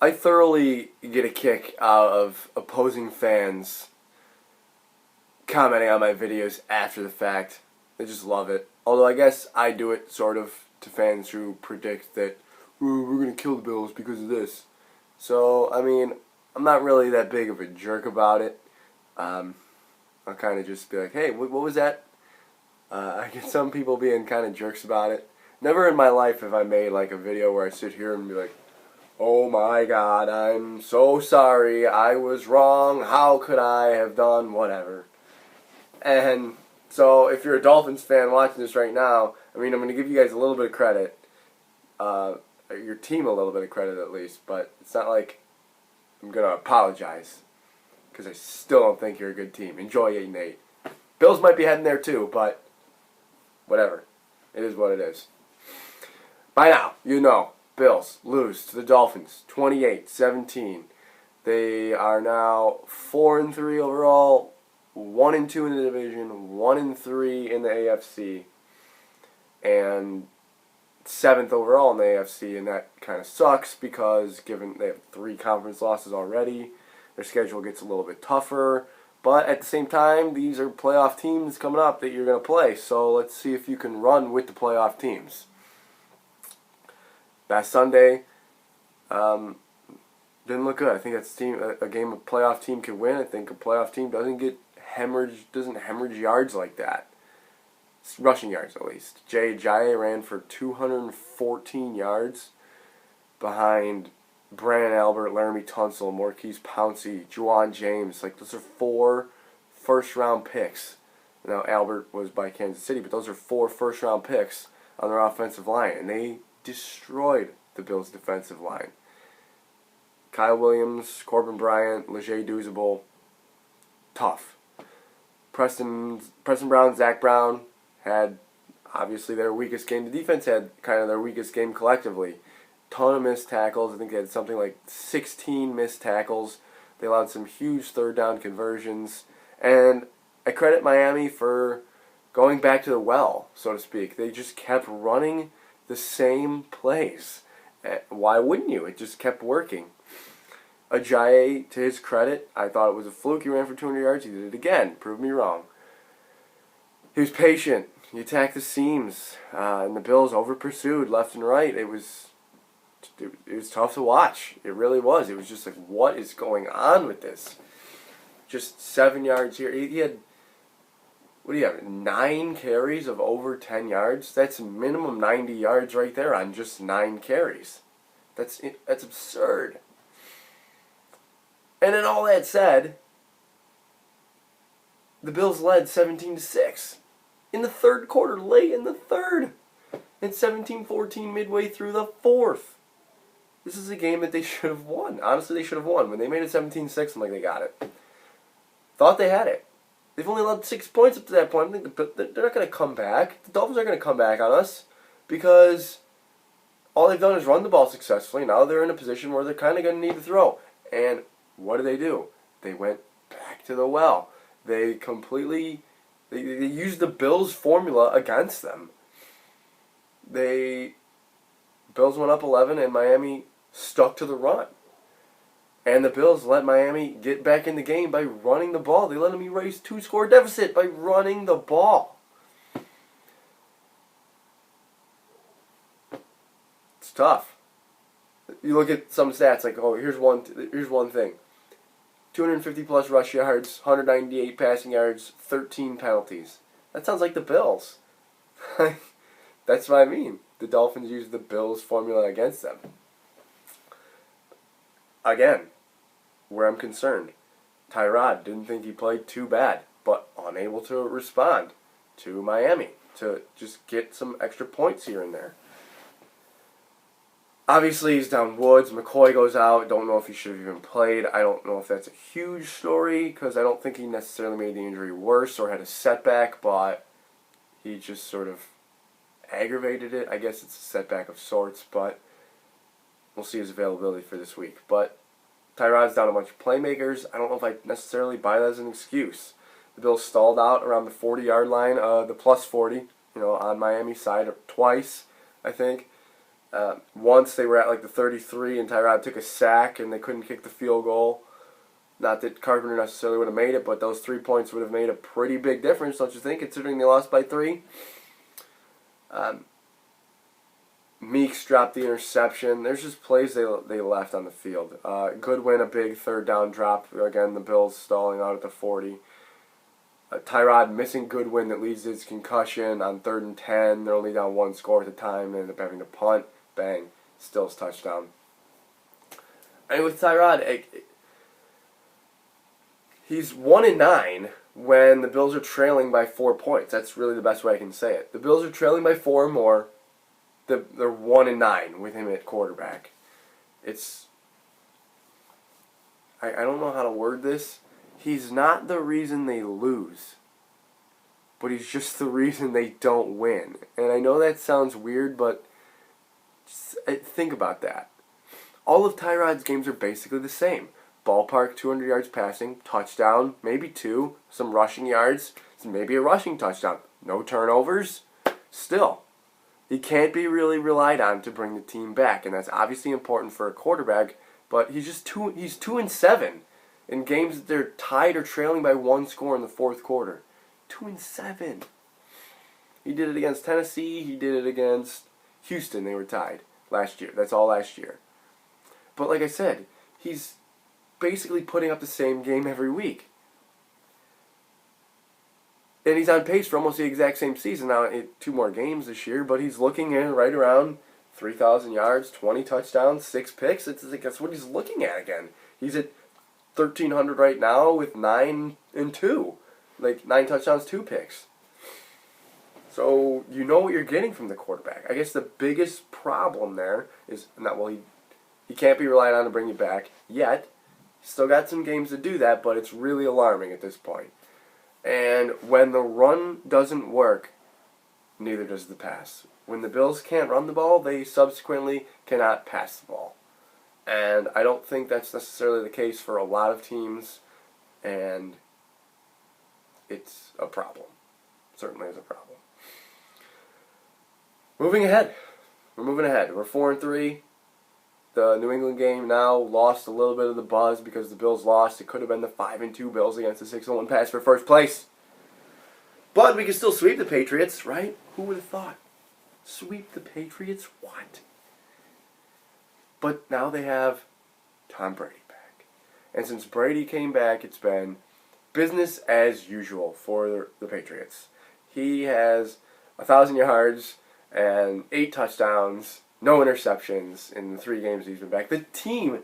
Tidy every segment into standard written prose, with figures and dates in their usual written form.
I thoroughly get a kick out of opposing fans commenting on my videos after the fact. I just love it. Although I guess I do it sort of to fans who predict that, "Ooh, we're going to kill the Bills because of this." So, I mean, I'm not really that big of a jerk about it. I'll kind of just be like, "Hey, what was that?" I get some people being kind of jerks about it. Never in my life have I made like a video where I sit here and be like, "Oh my God, I'm so sorry, I was wrong, how could I have done whatever." And so if you're a Dolphins fan watching this right now, I mean, I'm going to give you guys a little bit of credit, your team a little bit of credit at least, but it's not like I'm going to apologize, because I still don't think you're a good team. Enjoy 8-8. Bills might be heading there too, but whatever. It is what it is. By now, you know, Bills lose to the Dolphins 28-17. They are now 4-3 overall, 1-2 in the division, 1-3 in the AFC, and 7th overall in the AFC, and that kind of sucks because given they have 3 conference losses already, their schedule gets a little bit tougher. But at the same time, these are playoff teams coming up that you're going to play, so let's see if you can run with the playoff teams. Last Sunday, didn't look good. I think that's a game a playoff team can win. I think a playoff team doesn't hemorrhage yards like that. It's rushing yards at least. Jay Ajayi ran for 214 yards behind Brandon Albert, Laramie Tunsil, Marquise Pouncey, Juwan James. Like, those are 4 first-round picks. Now, Albert was by Kansas City, but those are 4 first-round picks on their offensive line, and they destroyed the Bills' defensive line. Kyle Williams, Corbin Bryant, Leger Douzable, tough. Preston Brown, Zach Brown had obviously their weakest game. The defense had kind of their weakest game collectively. Ton of missed tackles. I think they had something like 16 missed tackles. They allowed some huge third down conversions. And I credit Miami for going back to the well, so to speak. They just kept running the same plays. Why wouldn't you? It just kept working. Ajayi, to his credit, I thought it was a fluke. He ran for 200 yards. He did it again. Proved me wrong. He was patient. He attacked the seams. And the Bills over-pursued left and right. It was tough to watch. It really was. It was just like, what is going on with this? Just 7 yards here. He had, what do you have, 9 carries of over 10 yards? That's minimum 90 yards right there on just 9 carries. That's absurd. And then all that said, the Bills led 17-6 in the third quarter, late in the third, and 17-14 midway through the fourth. This is a game that they should have won. Honestly, they should have won. When they made it 17-6, I'm like, they got it. Thought they had it. They've only allowed 6 points up to that point. I think they're not going to come back. The Dolphins are going to come back on us because all they've done is run the ball successfully. Now they're in a position where they're kind of going to need to throw. And what do? They went back to the well. They used the Bills' formula against them. Bills went up 11 and Miami stuck to the run. And the Bills let Miami get back in the game by running the ball. They let them erase 2-score deficit by running the ball. It's tough. You look at some stats like, oh, here's one thing. 250 plus rush yards, 198 passing yards, 13 penalties. That sounds like the Bills. That's what I mean. The Dolphins used the Bills formula against them. Again, where I'm concerned, Tyrod didn't think he played too bad, but unable to respond to Miami to just get some extra points here and there. Obviously, he's down Woods. McCoy goes out. Don't know if he should have even played. I don't know if that's a huge story because I don't think he necessarily made the injury worse or had a setback, but he just sort of aggravated it. I guess it's a setback of sorts, but we'll see his availability for this week. But Tyrod's down a bunch of playmakers. I don't know if I necessarily buy that as an excuse. The Bills stalled out around the 40-yard line, the plus 40, on Miami's side twice, I think. Once they were at like the 33 and Tyrod took a sack and they couldn't kick the field goal. Not that Carpenter necessarily would have made it, but those 3 points would have made a pretty big difference, don't you think, considering they lost by 3? Meeks dropped the interception. There's just plays they left on the field. Goodwin, a big third down drop. Again, the Bills stalling out at the 40. Tyrod missing Goodwin that leads to his concussion on 3rd and 10. They're only down 1 score at the time. They end up having to punt. Bang. Still his touchdown. And with Tyrod, he's 1-9 when the Bills are trailing by 4 points. That's really the best way I can say it. The Bills are trailing by 4 or more. They're 1-9 with him at quarterback. It's... I don't know how to word this. He's not the reason they lose, but he's just the reason they don't win. And I know that sounds weird, but just think about that. All of Tyrod's games are basically the same. Ballpark, 200 yards passing, touchdown, maybe 2, some rushing yards, maybe a rushing touchdown. No turnovers. Still, he can't be really relied on to bring the team back, and that's obviously important for a quarterback, but he's 2-7 in games that they're tied or trailing by 1 score in the 4th quarter. 2-7. He did it against Tennessee. He did it against Houston. They were tied last year. That's all last year. But like I said, he's basically putting up the same game every week. And he's on pace for almost the exact same season. Now, 2 more games this year, but he's looking at right around 3,000 yards, 20 touchdowns, 6 picks. That's what he's looking at again. He's at 1,300 right now with 9 and 2. Like 9 touchdowns, 2 picks. So you know what you're getting from the quarterback. I guess the biggest problem there is he can't be relied on to bring you back yet. He's still got some games to do that, but it's really alarming at this point. And when the run doesn't work, neither does the pass. When the Bills can't run the ball, they subsequently cannot pass the ball. And I don't think that's necessarily the case for a lot of teams, and it's a problem. Certainly is a problem. Moving ahead. We're moving ahead. We're 4-3. The New England game now lost a little bit of the buzz because the Bills lost. It could have been the 5-2 Bills against the 6-1 pass for first place. But we can still sweep the Patriots, right? Who would have thought? Sweep the Patriots? What? But now they have Tom Brady back. And since Brady came back, it's been business as usual for the Patriots. He has 1,000 yards and 8 touchdowns, no interceptions in the 3 games he's been back. The team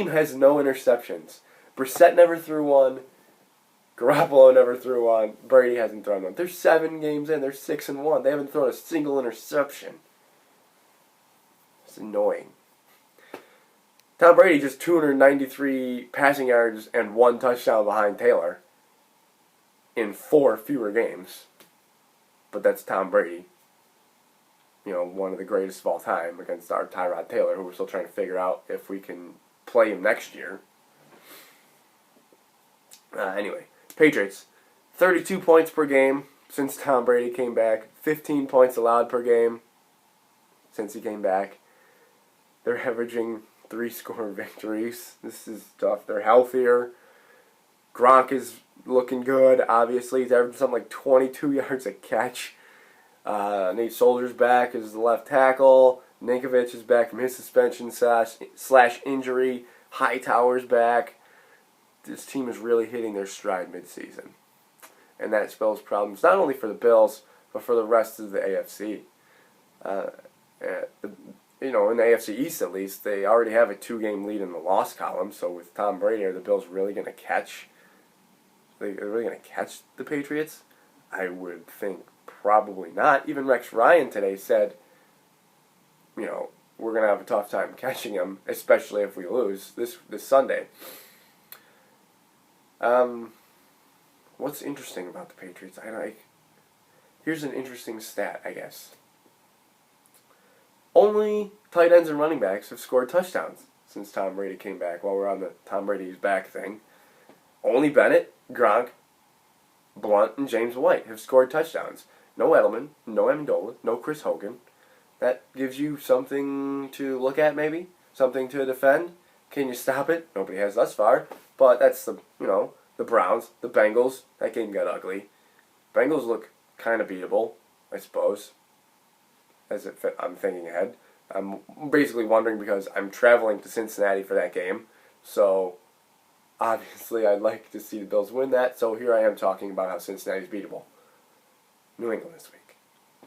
has no interceptions. Brissett never threw one. Garoppolo never threw one. Brady hasn't thrown one. They're 7 games in. They're 6-1. They haven't thrown a single interception. It's annoying. Tom Brady just 293 passing yards and 1 touchdown behind Taylor in 4 fewer games. But that's Tom Brady. You know, one of the greatest of all time against our Tyrod Taylor, who we're still trying to figure out if we can play him next year. Anyway, Patriots, 32 points per game since Tom Brady came back. 15 points allowed per game since he came back. They're averaging 3-score victories. This is tough. They're healthier. Gronk is looking good, obviously. He's averaging something like 22 yards a catch. Nate Solder's back as the left tackle. Ninkovich is back from his suspension slash injury. Hightower's back. This team is really hitting their stride midseason. And that spells problems not only for the Bills, but for the rest of the AFC. In the AFC East at least, they already have a 2-game lead in the loss column. So with Tom Brady, are the Bills really going to catch? They're really going to catch the Patriots? I would think probably not. Even Rex Ryan today said, we're going to have a tough time catching them, especially if we lose this Sunday. What's interesting about the Patriots? Here's an interesting stat, I guess. Only tight ends and running backs have scored touchdowns since Tom Brady came back. While we're on the Tom Brady's back thing, only Bennett, Gronk, Blunt, and James White have scored touchdowns. No Edelman, no Amendola, no Chris Hogan, That gives you something to look at, maybe something to defend. Can you stop it? Nobody has thus far. But that's the Browns, the Bengals. That game got ugly. Bengals look kind of beatable, I suppose. I'm thinking ahead. I'm basically wondering because I'm traveling to Cincinnati for that game. So, obviously, I'd like to see the Bills win that. So here I am talking about how Cincinnati's beatable. New England this week.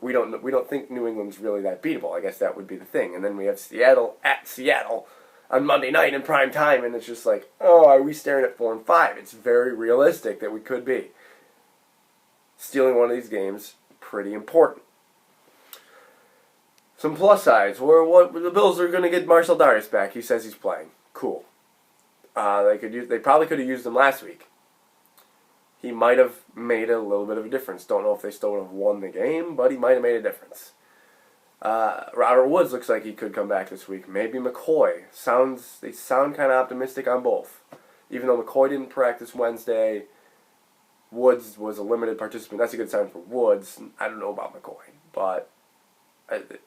We don't think New England's really that beatable. I guess that would be the thing. And then we have Seattle at Seattle on Monday night in prime time, and it's just like, oh, are we staring at 4-5? It's very realistic that we could be. Stealing one of these games, pretty important. Some plus sides. The Bills are going to get Marcel Darius back. He says he's playing. Cool. They probably could have used him last week. He might have made a little bit of a difference. Don't know if they still would have won the game, but he might have made a difference. Robert Woods looks like he could come back this week. Maybe McCoy. They sound kind of optimistic on both. Even though McCoy didn't practice Wednesday, Woods was a limited participant. That's a good sign for Woods. I don't know about McCoy, but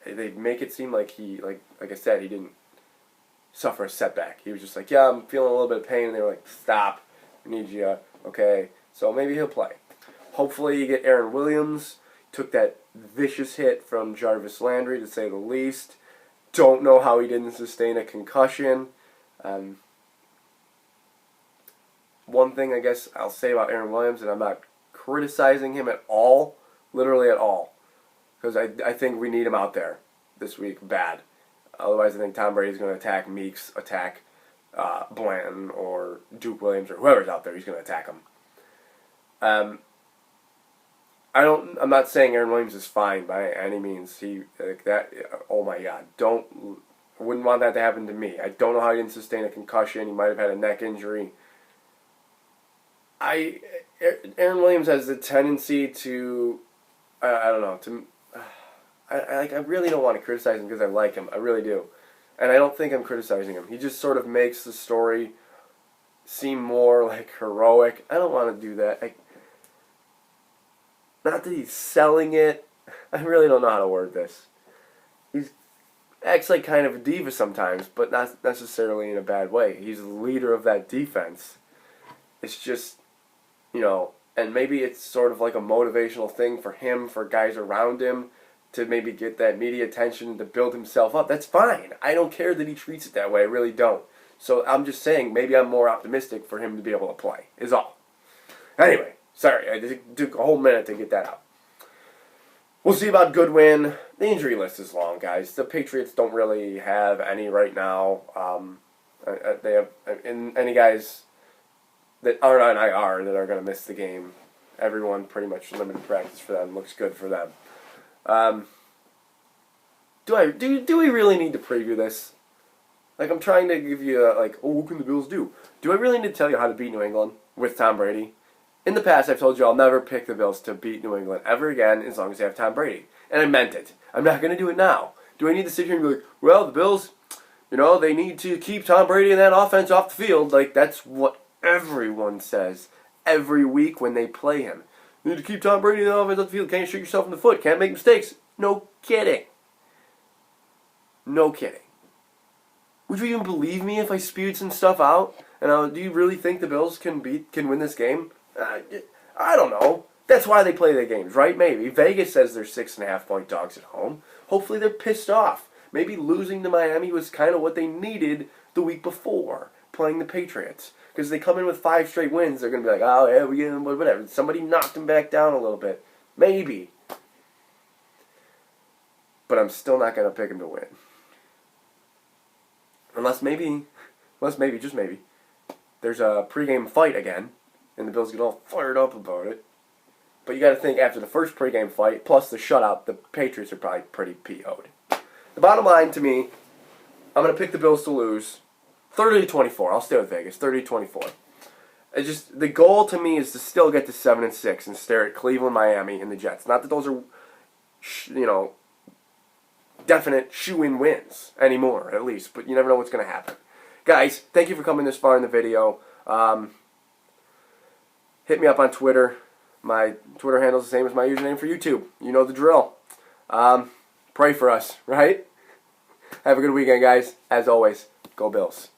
they make it seem like like I said, he didn't suffer a setback. He was just like, yeah, I'm feeling a little bit of pain, and they were like, stop, I need you, okay. So maybe he'll play. Hopefully you get Aaron Williams. Took that vicious hit from Jarvis Landry, to say the least. Don't know how he didn't sustain a concussion. One thing I guess I'll say about Aaron Williams, and I'm not criticizing him at all, literally at all, because I think we need him out there this week bad. Otherwise I think Tom Brady's going to attack Meeks, attack Blanton, or Duke Williams, or whoever's out there, he's going to attack him. I'm not saying Aaron Williams is fine by any means. Oh my God, wouldn't want that to happen to me. I don't know how he didn't sustain a concussion. He might have had a neck injury. Aaron Williams has the tendency to, I don't know, I really don't want to criticize him because I like him. I really do. And I don't think I'm criticizing him. He just sort of makes the story seem more like heroic. I don't want to do that. Not that he's selling it. I really don't know how to word this. He acts like kind of a diva sometimes, but not necessarily in a bad way. He's the leader of that defense. It's just, and maybe it's sort of like a motivational thing for him, for guys around him, to maybe get that media attention, to build himself up. That's fine. I don't care that he treats it that way. I really don't. So I'm just saying maybe I'm more optimistic for him to be able to play, is all. Anyway. Sorry, I just took a whole minute to get that out. We'll see about Goodwin. The injury list is long, guys. The Patriots don't really have any right now. They have any guys that aren't on IR that are going to miss the game. Everyone pretty much limited practice for them. Looks good for them. Do we really need to preview this? Like, I'm trying to give you what can the Bills do? Do I really need to tell you how to beat New England with Tom Brady? In the past, I've told you I'll never pick the Bills to beat New England ever again as long as they have Tom Brady. And I meant it. I'm not going to do it now. Do I need to sit here and be like, well, the Bills, they need to keep Tom Brady and that offense off the field? Like, that's what everyone says every week when they play him. You need to keep Tom Brady and that offense off the field. Can't shoot yourself in the foot. Can't make mistakes. No kidding. No kidding. Would you even believe me if I spewed some stuff out? And do you really think the Bills can win this game? I don't know. That's why they play their games, right? Maybe. Vegas says they're 6.5-point dogs at home. Hopefully they're pissed off. Maybe losing to Miami was kind of what they needed the week before, playing the Patriots. Because they come in with 5 straight wins, they're going to be like, oh, yeah, we get them, whatever. Somebody knocked them back down a little bit. Maybe. But I'm still not going to pick them to win. Unless maybe, just maybe, there's a pregame fight again. And the Bills get all fired up about it. But you got to think, after the first pregame fight, plus the shutout, the Patriots are probably pretty PO'd. The bottom line to me, I'm going to pick the Bills to lose 30-24. I'll stay with Vegas, 30-24. The goal to me is to still get to 7-6 and stare at Cleveland, Miami, and the Jets. Not that those are, definite shoe-in wins anymore, at least. But you never know what's going to happen. Guys, thank you for coming this far in the video. Hit me up on Twitter. My Twitter handle is the same as my username for YouTube. You know the drill. Pray for us, right? Have a good weekend, guys. As always, go Bills.